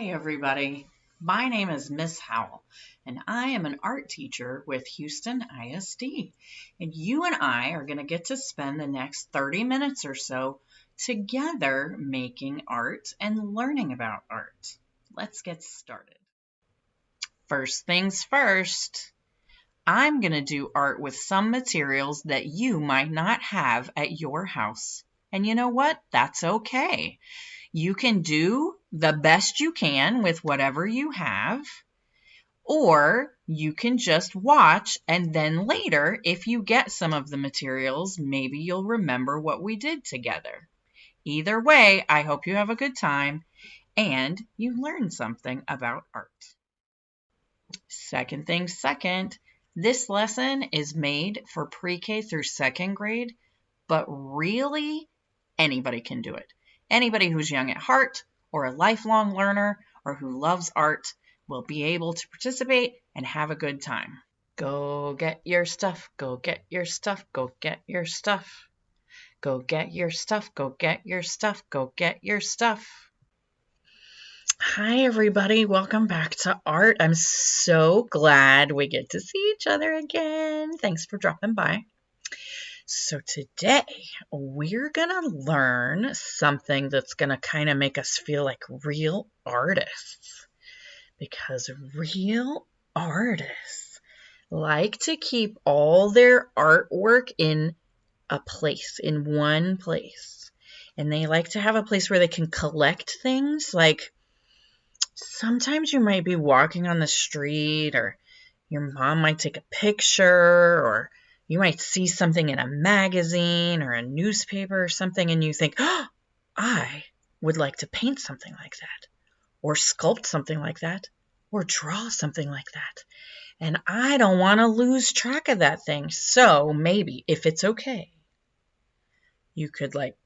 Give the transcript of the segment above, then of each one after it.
Hi, everybody. My name is Miss Howell, and I am an art teacher with Houston ISD. And you and I are going to get to spend the next 30 minutes or so together making art and learning about art. Let's get started. First things first, I'm going to do art with some materials that you might not have at your house. And you know what? That's okay. You can do the best you can with whatever you have, or you can just watch and then later, if you get some of the materials, maybe you'll remember what we did together. Either way, I hope you have a good time and you learn something about art. Second thing second, this lesson is made for pre-K through second grade, but really anybody can do it. Anybody who's young at heart or a lifelong learner or who loves art will be able to participate and have a good time. Go get your stuff, go get your stuff, go get your stuff. Go get your stuff, go get your stuff, go get your stuff. Hi, everybody. Welcome back to art. I'm so glad we get to see each other again. Thanks for dropping by. So today we're going to learn something that's going to kind of make us feel like real artists, because real artists like to keep all their artwork in a place, in one place. And they like to have a place where they can collect things. Like sometimes you might be walking on the street, or your mom might take a picture, or you might see something in a magazine or a newspaper or something, and you think, oh, I would like to paint something like that, or sculpt something like that, or draw something like that. And I don't want to lose track of that thing. So maybe, if it's okay, you could like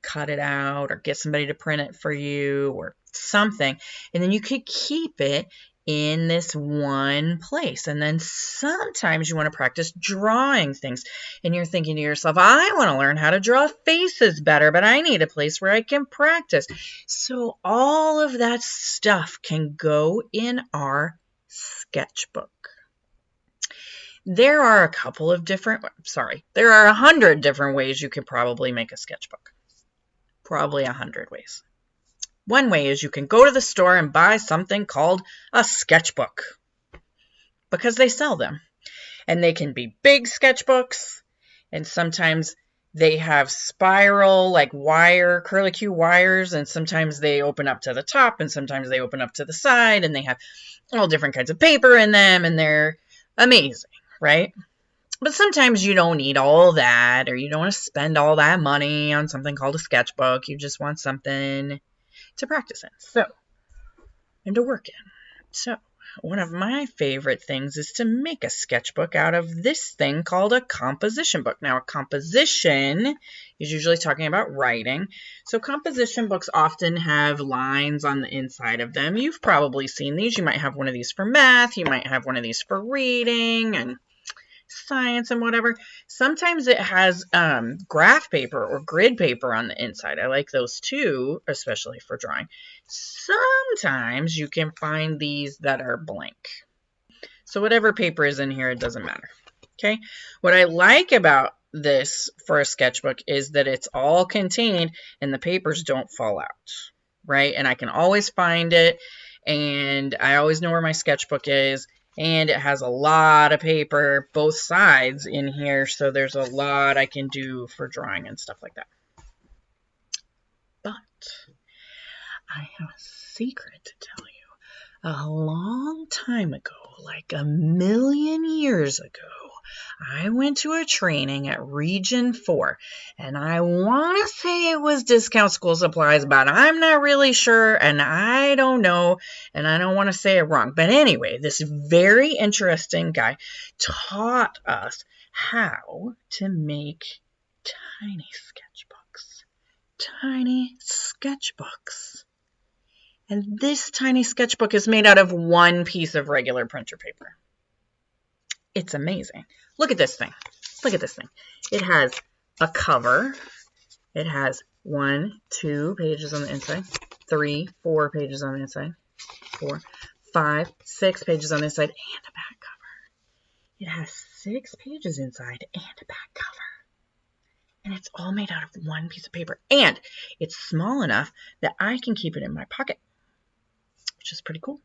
cut it out or get somebody to print it for you or something. And then you could keep it in this one place. And then sometimes you want to practice drawing things. And you're thinking to yourself, I want to learn how to draw faces better, but I need a place where I can practice. So all of that stuff can go in our sketchbook. There are 100 different ways you can probably make a sketchbook. Probably 100 ways. One way is you can go to the store and buy something called a sketchbook, because they sell them. And they can be big sketchbooks, and sometimes they have spiral, like wire, curlicue wires, and sometimes they open up to the top, and sometimes they open up to the side, and they have all different kinds of paper in them, and they're amazing, right? But sometimes you don't need all that, or you don't want to spend all that money on something called a sketchbook. You just want something to practice in, and to work in. So one of my favorite things is to make a sketchbook out of this thing called a composition book. Now, a composition is usually talking about writing. So composition books often have lines on the inside of them. You've probably seen these. You might have one of these for math. You might have one of these for reading and science and whatever. Sometimes it has graph paper or grid paper on the inside. I like those too, especially for drawing. Sometimes you can find these that are blank. So whatever paper is in here, it doesn't matter. Okay. What I like about this for a sketchbook is that it's all contained and the papers don't fall out, right? And I can always find it, and I always know where my sketchbook is. And it has a lot of paper, both sides in here, so there's a lot I can do for drawing and stuff like that. But I have a secret to tell you. A long time ago, like 1,000,000 years ago, I went to a training at Region 4, and I want to say it was Discount School Supplies, but I'm not really sure, and I don't know, and I don't want to say it wrong. But anyway, this very interesting guy taught us how to make tiny sketchbooks. Tiny sketchbooks. And this tiny sketchbook is made out of one piece of regular printer paper. It's amazing. Look at this thing. Look at this thing. It has a cover. It has 1, 2 pages on the inside. 3, 4 pages on the inside, 4, 5, 6 pages on the inside, and a back cover. It has 6 pages inside and a back cover. And it's all made out of one piece of paper. And it's small enough that I can keep it in my pocket, which is pretty cool.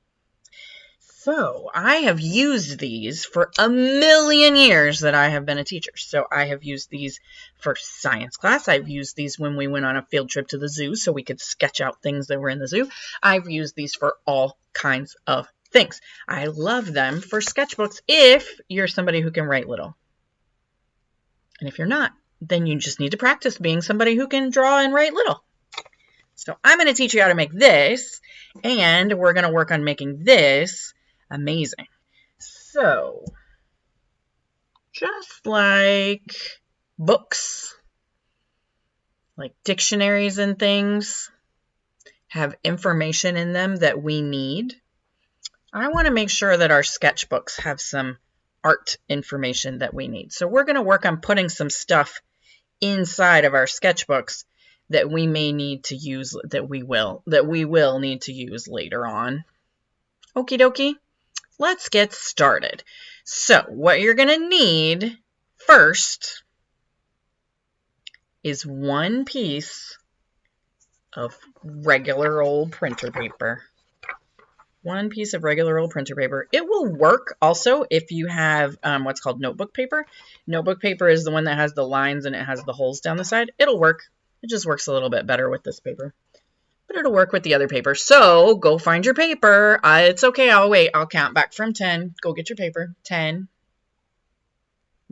So I have used these for a million years that I have been a teacher. So I have used these for science class. I've used these when we went on a field trip to the zoo so we could sketch out things that were in the zoo. I've used these for all kinds of things. I love them for sketchbooks if you're somebody who can write little. And if you're not, then you just need to practice being somebody who can draw and write little. So I'm going to teach you how to make this, and we're going to work on making this amazing. So, just like books, like dictionaries and things, have information in them that we need, I want to make sure that our sketchbooks have some art information that we need. So we're going to work on putting some stuff inside of our sketchbooks that we may need to use, that we will need to use later on. Okie dokie. Let's get started. So what you're going to need first is one piece of regular old printer paper. One piece of regular old printer paper. It will work also if you have what's called notebook paper. Notebook paper is the one that has the lines and it has the holes down the side. It'll work. It just works a little bit better with this paper. But it'll work with the other paper. So go find your paper. It's okay. I'll wait. I'll count back from 10. Go get your paper. 10,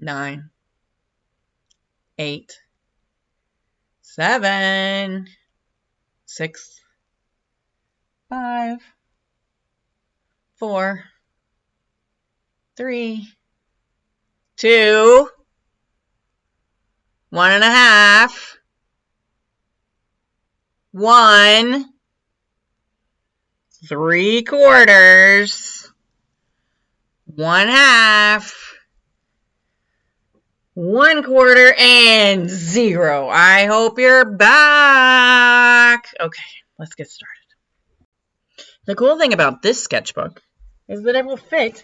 9, 8, 7, 6, 5, 4, 3, 2, 1.5, 1, 3/4, 1/2, 1/4, and 0. I hope you're back. Okay, let's get started. The cool thing about this sketchbook is that it will fit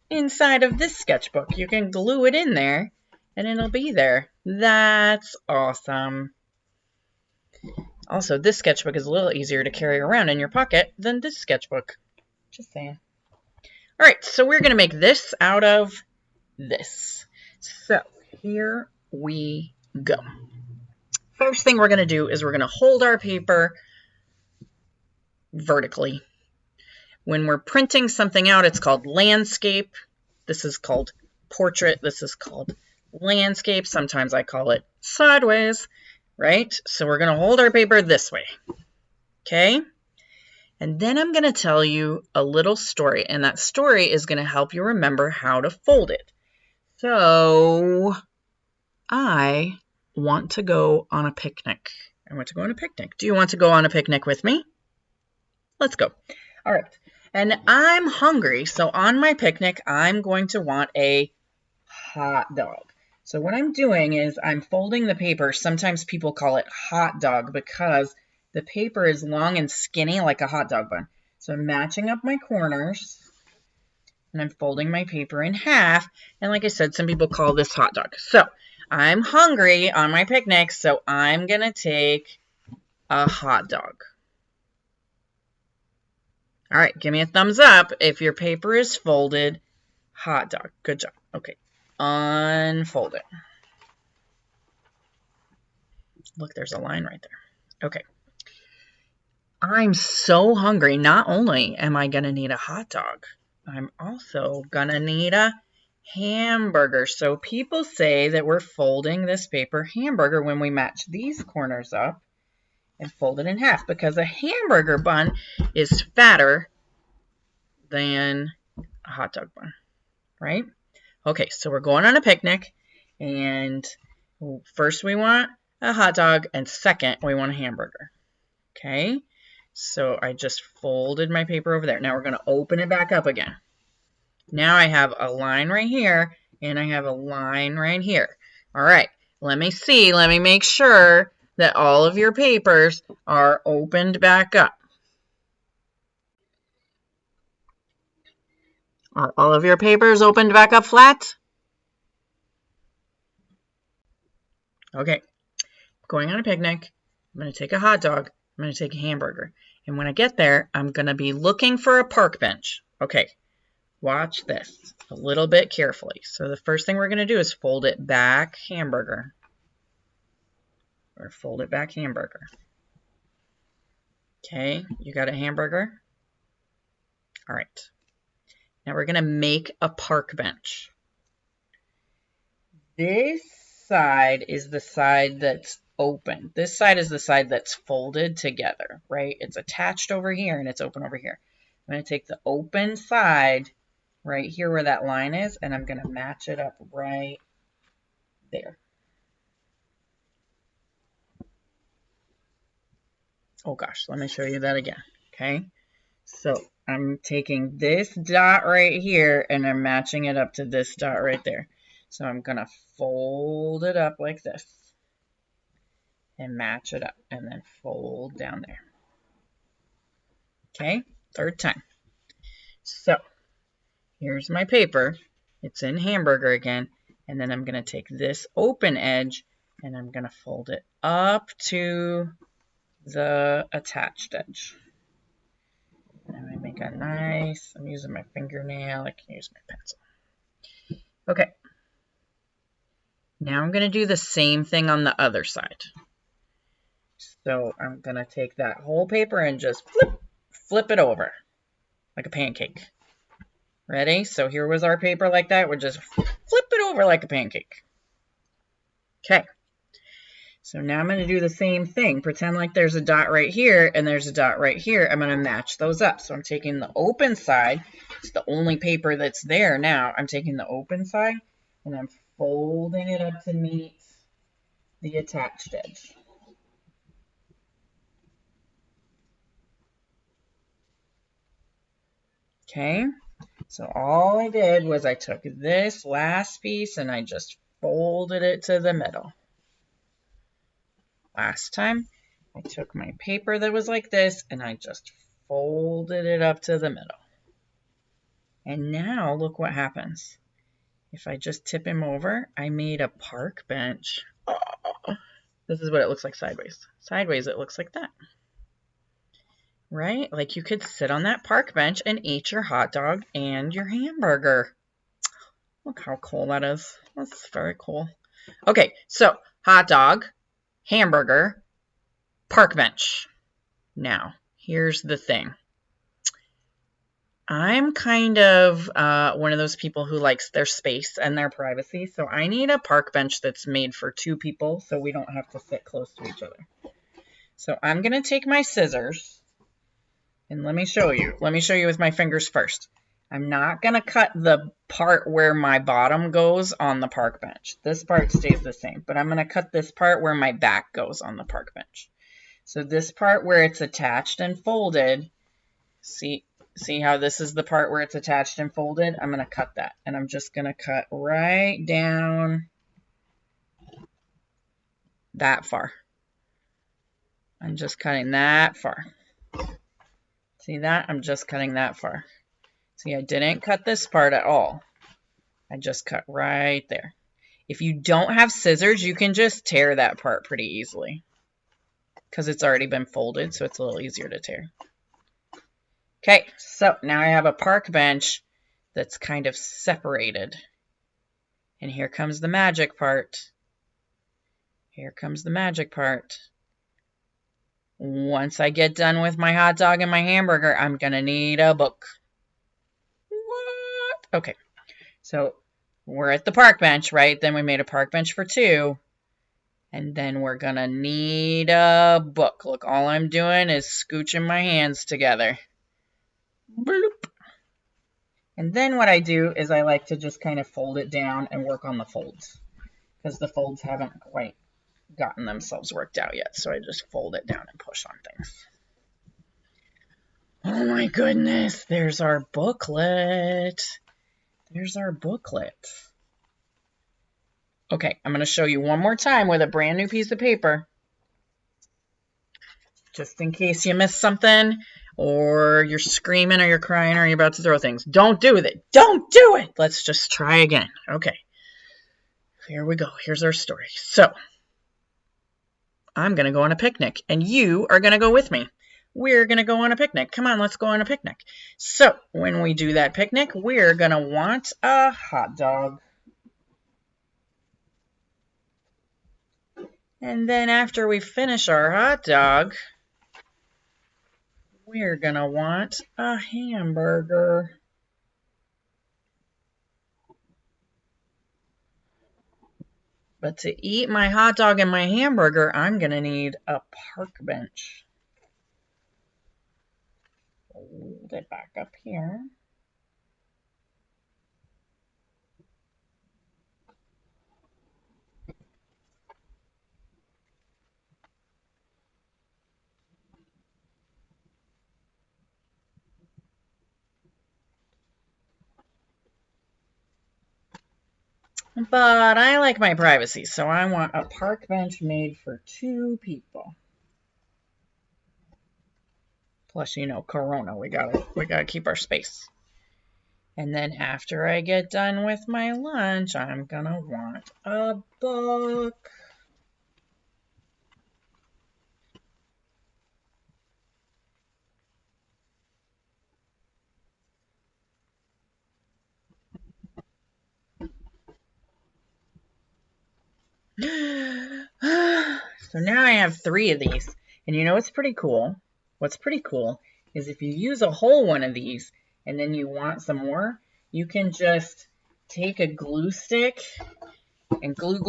inside of this sketchbook. You can glue it in there and it'll be there. That's awesome. Also, this sketchbook is a little easier to carry around in your pocket than this sketchbook. Just saying. All right, so we're going to make this out of this. So here we go. First thing we're going to do is we're going to hold our paper vertically. When we're printing something out, it's called landscape. This is called portrait. This is called landscape. Sometimes I call it sideways, right? So we're going to hold our paper this way, okay? And then I'm going to tell you a little story, and that story is going to help you remember how to fold it. So I want to go on a picnic. I want to go on a picnic. Do you want to go on a picnic with me? Let's go. All right. And I'm hungry, so on my picnic, I'm going to want a hot dog. So what I'm doing is I'm folding the paper. Sometimes people call it hot dog because the paper is long and skinny like a hot dog bun. So I'm matching up my corners, and I'm folding my paper in half. And like I said, some people call this hot dog. So I'm hungry on my picnic, so I'm going to take a hot dog. All right, give me a thumbs up if your paper is folded. Hot dog. Good job. Okay, unfold it. Look, there's a line right there. Okay. I'm so hungry. Not only am I going to need a hot dog, I'm also going to need a hamburger. So people say that we're folding this paper hamburger when we match these corners up and fold it in half because a hamburger bun is fatter than a hot dog bun, right? Okay, so we're going on a picnic, and first we want a hot dog, and second we want a hamburger. Okay, so I just folded my paper over there. Now we're going to open it back up again. Now I have a line right here, and I have a line right here. All right, let me see. Let me make sure that all of your papers are opened back up. Are all of your papers opened back up flat? Okay, going on a picnic. I'm going to take a hot dog. I'm going to take a hamburger. And when I get there, I'm going to be looking for a park bench. Okay, watch this a little bit carefully. So the first thing we're going to do is fold it back hamburger. Or fold it back hamburger. Okay, you got a hamburger? All right. Now we're going to make a park bench. This side is the side that's open. This side is the side that's folded together, right? It's attached over here and it's open over here. I'm going to take the open side right here where that line is, and I'm going to match it up right there. Oh gosh, let me show you that again, okay? So I'm taking this dot right here and I'm matching it up to this dot right there. So I'm going to fold it up like this and match it up and then fold down there. Okay, third time. So here's my paper. It's in hamburger again. And then I'm going to take this open edge and I'm going to fold it up to the attached edge. And I make a nice, I'm using my fingernail, I can use my pencil. Okay. Now I'm going to do the same thing on the other side. So I'm going to take that whole paper and just flip it over like a pancake. Ready? So here was our paper like that. We're just flip it over like a pancake. Okay. So now I'm going to do the same thing. Pretend like there's a dot right here and there's a dot right here. I'm going to match those up. So I'm taking the open side. It's the only paper that's there now. I'm taking the open side and I'm folding it up to meet the attached edge. Okay, so all I did was I took this last piece and I just folded it to the middle. Last time, I took my paper that was like this and I just folded it up to the middle. And now look what happens. If I just tip him over, I made a park bench. Oh, this is what it looks like sideways. Sideways, it looks like that. Right? Like you could sit on that park bench and eat your hot dog and your hamburger. Look how cool that is. That's very cool. Okay, so hot dog, hamburger, park bench. Now, here's the thing. I'm kind of one of those people who likes their space and their privacy, so I need a park bench that's made for two people so we don't have to sit close to each other. So I'm going to take my scissors. And let me show you. Let me show you with my fingers first. I'm not going to cut the part where my bottom goes on the park bench. This part stays the same. But I'm going to cut this part where my back goes on the park bench. So this part where it's attached and folded, see how this is the part where it's attached and folded? I'm going to cut that. And I'm just going to cut right down that far. I'm just cutting that far. See that? I'm just cutting that far. See, I didn't cut this part at all. I just cut right there. If you don't have scissors, you can just tear that part pretty easily because it's already been folded, so it's a little easier to tear. Okay, so now I have a park bench that's kind of separated. And here comes the magic part. Here comes the magic part. Once I get done with my hot dog and my hamburger, I'm going to need a book. What? Okay, so we're at the park bench, right? Then we made a park bench for two. And then we're going to need a book. Look, all I'm doing is scooching my hands together. Bloop. And then what I do is I like to just kind of fold it down and work on the folds. Because the folds haven't quite gotten themselves worked out yet, so I just fold it down and push on things. Oh my goodness, there's our booklet. There's our booklet. Okay, I'm going to show you one more time with a brand new piece of paper. just in case you missed something, or you're screaming, or you're crying, or you're about to throw things. Don't do it. Don't do it. Let's just try again. Okay. Here we go. Here's our story. So, I'm going to go on a picnic, and you are going to go with me. We're going to go on a picnic. Come on, let's go on a picnic. So, when we do that picnic, we're going to want a hot dog. And then after we finish our hot dog, we're going to want a hamburger. But to eat my hot dog and my hamburger, I'm going to need a park bench. Hold it back up here. But I like my privacy, so I want a park bench made for 2 people. Plus, you know, Corona, we gotta keep our space. And then after I get done with my lunch, I'm gonna want a book. So now I have 3 of these. And you know what's pretty cool? What's pretty cool is if you use a whole one of these and then you want some more, you can just take a glue stick and glue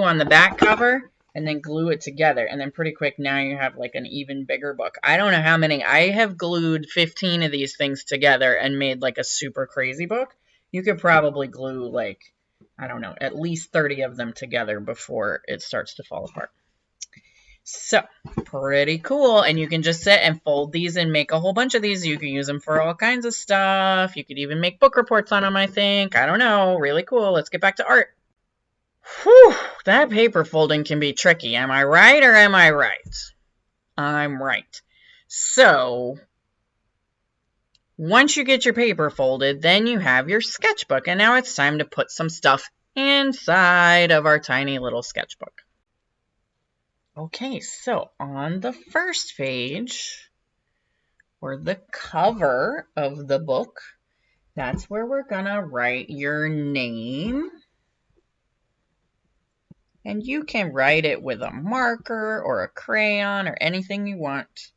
on the back cover and then glue it together. And then pretty quick, now you have like an even bigger book. I don't know how many. I have glued 15 of these things together and made like a super crazy book. You could probably glue like, I don't know, at least 30 of them together before it starts to fall apart. So, pretty cool. And you can just sit and fold these and make a whole bunch of these. You can use them for all kinds of stuff. You could even make book reports on them, I think. I don't know. Really cool. Let's get back to art. Whew, that paper folding can be tricky. Am I right or am I right? I'm right. So, once you get your paper folded, then you have your sketchbook. And now it's time to put some stuff inside of our tiny little sketchbook. Okay, so on the first page, or the cover of the book, that's where we're gonna write your name. And you can write it with a marker or a crayon or anything you want.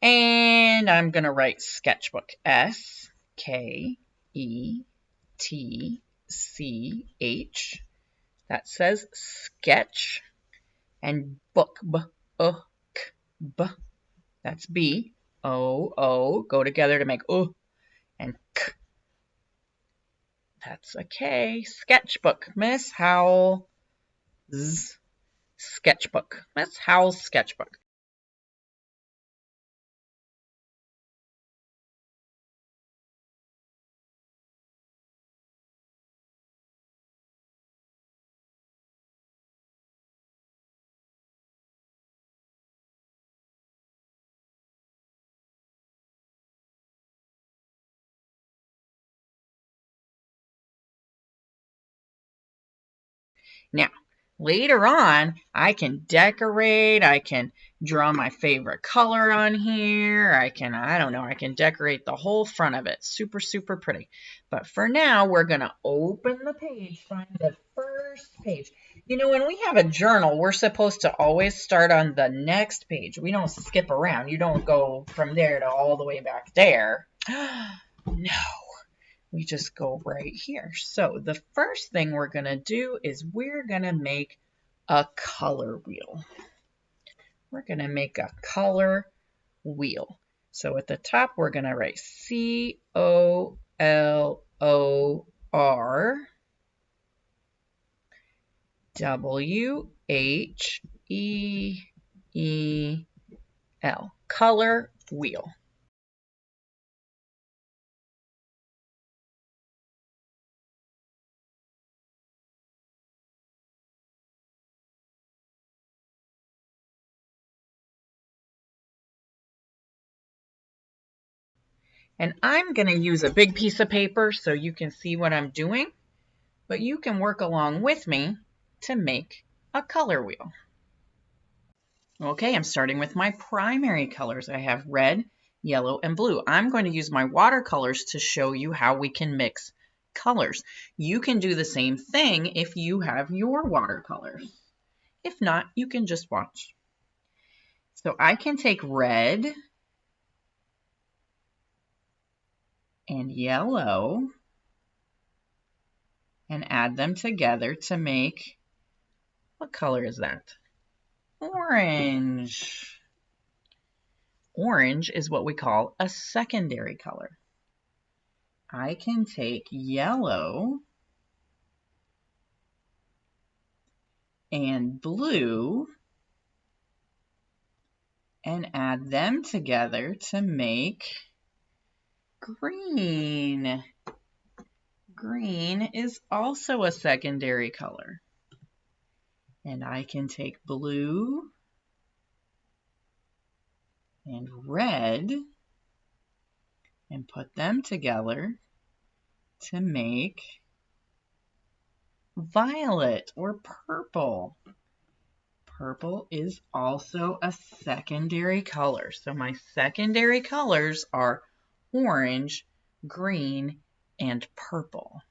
And I'm gonna write sketchbook. S-K-E-T-C-H. That says sketch. And book, B. That's B. O. Go together to make O. And K. That's a K. Sketchbook. Miss Howell's sketchbook. Miss Howell's sketchbook. Now, later on, I can decorate, I can draw my favorite color on here, I don't know, I can decorate the whole front of it. Super, super pretty. But for now, we're going to open the page, find the first page. You know, when we have a journal, we're supposed to always start on the next page. We don't skip around. You don't go from there to all the way back there. No. We just go right here. So the first thing we're going to do is we're going to make a color wheel. We're going to make a color wheel. So at the top, we're going to write COLORWHEEL. Color wheel. And I'm going to use a big piece of paper so you can see what I'm doing, but you can work along with me to make a color wheel. Okay, I'm starting with my primary colors. I have red, yellow, and blue. I'm going to use my watercolors to show you how we can mix colors. You can do the same thing if you have your watercolors. If not, you can just watch. So I can take red and yellow and add them together to make, what color is that? Orange. Orange is what we call a secondary color. I can take yellow and blue and add them together to make green. Green is also a secondary color. And I can take blue and red and put them together to make violet or purple. Purple is also a secondary color. So my secondary colors are orange, green, and purple.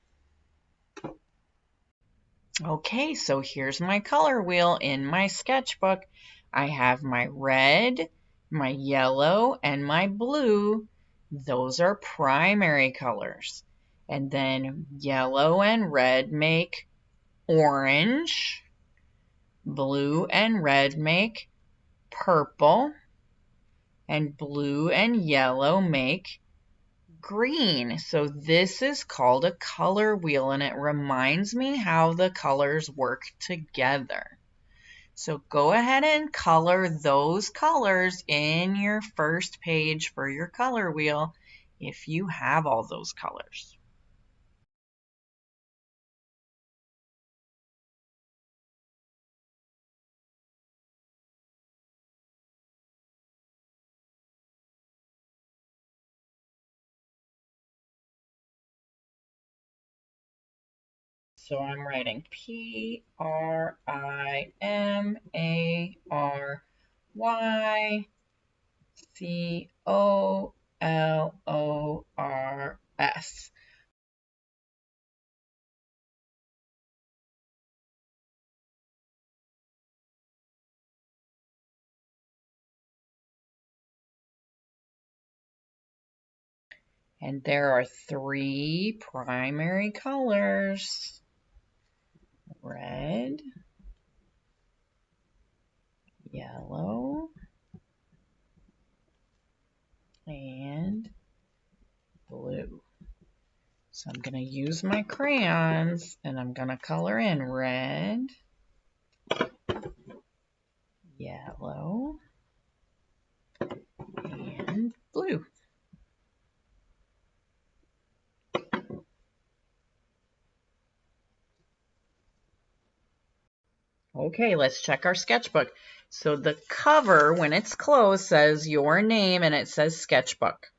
Okay, so here's my color wheel in my sketchbook. I have my red, my yellow, and my blue. Those are primary colors. And then yellow and red make orange. Blue and red make purple. And blue and yellow make green. So this is called a color wheel, and it reminds me how the colors work together. So go ahead and color those colors in your first page for your color wheel if you have all those colors. So I'm writing Primary-Colors. And there are 3 primary colors: red, yellow, and blue. So I'm going to use my crayons and I'm going to color in red, yellow, and blue. Okay, let's check our sketchbook. So the cover, when it's closed, says your name and it says sketchbook.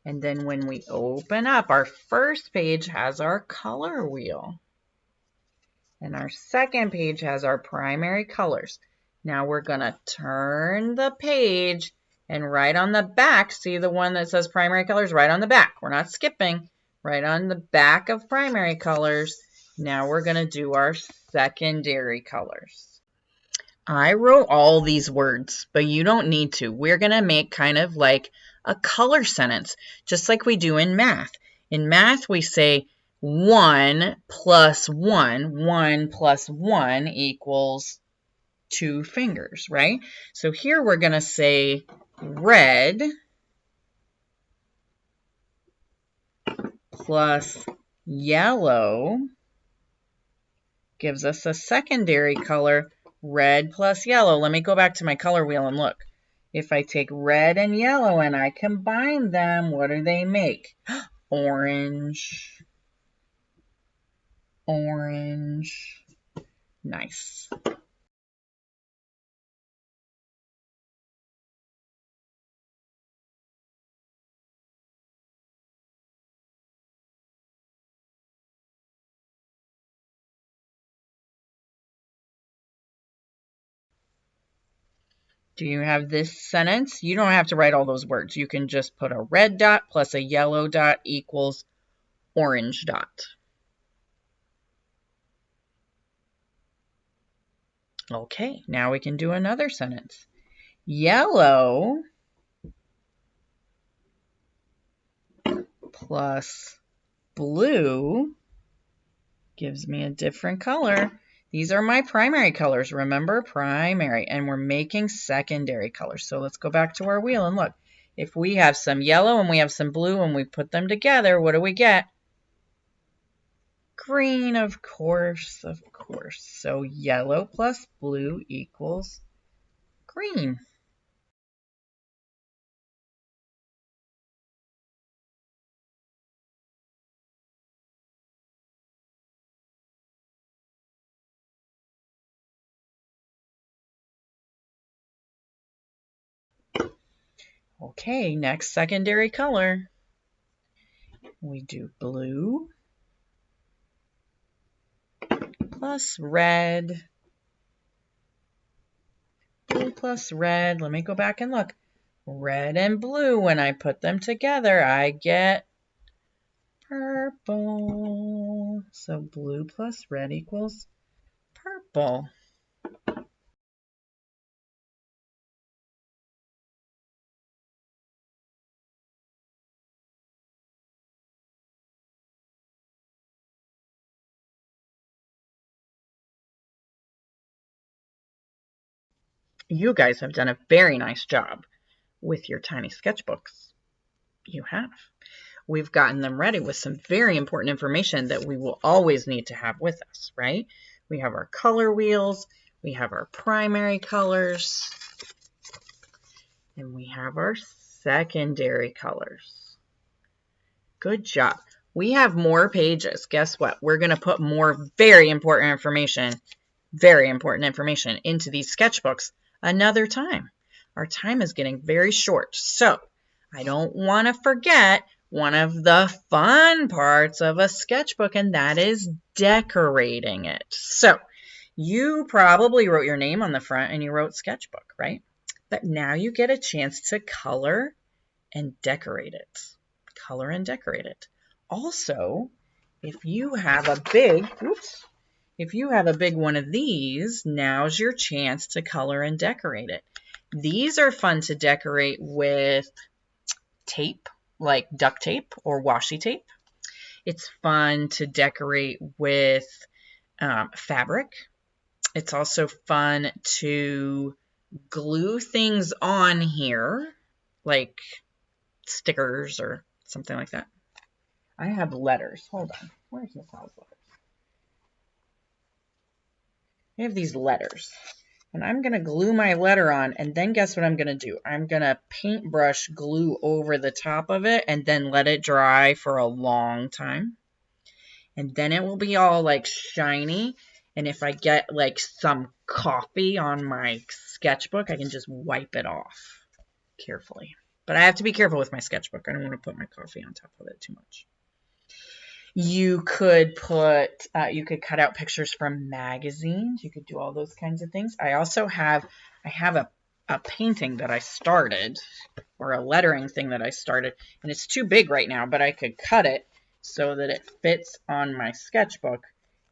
And then when we open up, our first page has our color wheel. And our second page has our primary colors. Now we're going to turn the page and right on the back, see the one that says primary colors right on the back. We're not skipping. Right on the back of primary colors. Now we're going to do our secondary colors. I wrote all these words, but you don't need to. We're going to make kind of like a color sentence, just like we do in math. In math, we say 1 plus 1, 1 plus 1 equals 2 fingers, right? So here we're going to say red plus yellow gives us a secondary color, red plus yellow. Let me go back to my color wheel and look. If I take red and yellow and I combine them, what do they make? Orange. Orange. Nice. Do you have this sentence? You don't have to write all those words. You can just put a red dot plus a yellow dot equals orange dot. Okay, now we can do another sentence. Yellow plus blue gives me a different color. These are my primary colors, remember? Primary. And we're making secondary colors. So let's go back to our wheel and look. If we have some yellow and we have some blue and we put them together, what do we get? Green, of course, of course. So yellow plus blue equals green. Okay, next secondary color. We do blue plus red. Blue plus red. Let me go back and look. Red and blue, when I put them together, I get purple. So blue plus red equals purple. You guys have done a very nice job with your tiny sketchbooks. You have. We've gotten them ready with some very important information that we will always need to have with us, right? We have our color wheels, we have our primary colors, and we have our secondary colors. Good job. We have more pages. Guess what? We're going to put more very important information into these sketchbooks another time. Our time is getting very short, so I don't want to forget one of the fun parts of a sketchbook, and that is decorating it. So you probably wrote your name on the front and you wrote sketchbook, right? But now you get a chance to color and decorate it. Color and decorate it. Also, if you have a big one of these, now's your chance to color and decorate it. These are fun to decorate with tape, like duct tape or washi tape. It's fun to decorate with fabric. It's also fun to glue things on here, like stickers or something like that. I have letters. Hold on. Where's Miss Howell's letters? I have these letters. And I'm going to glue my letter on, and then guess what I'm going to do? I'm going to paintbrush glue over the top of it and then let it dry for a long time. And then it will be all like shiny. And if I get like some coffee on my sketchbook, I can just wipe it off carefully. But I have to be careful with my sketchbook. I don't want to put my coffee on top of it too much. You could cut out pictures from magazines. You could do all those kinds of things. I have a painting that I started, or a lettering thing that I started, and it's too big right now, but I could cut it so that it fits on my sketchbook,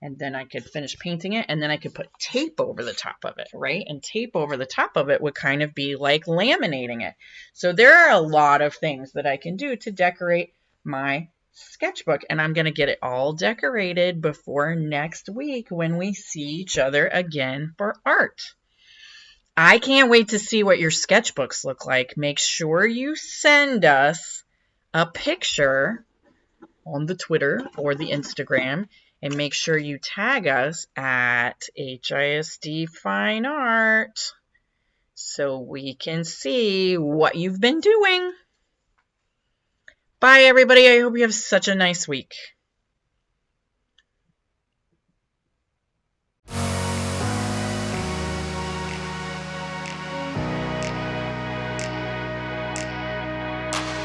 and then I could finish painting it, and then I could put tape over the top of it, right? And tape over the top of it would kind of be like laminating it. So there are a lot of things that I can do to decorate my sketchbook, and I'm going to get it all decorated before next week when we see each other again for art. I can't wait to see what your sketchbooks look like. Make sure you send us a picture on the Twitter or the Instagram, and make sure you tag us at HISD Fine Art so we can see what you've been doing. Bye, everybody. I hope you have such a nice week.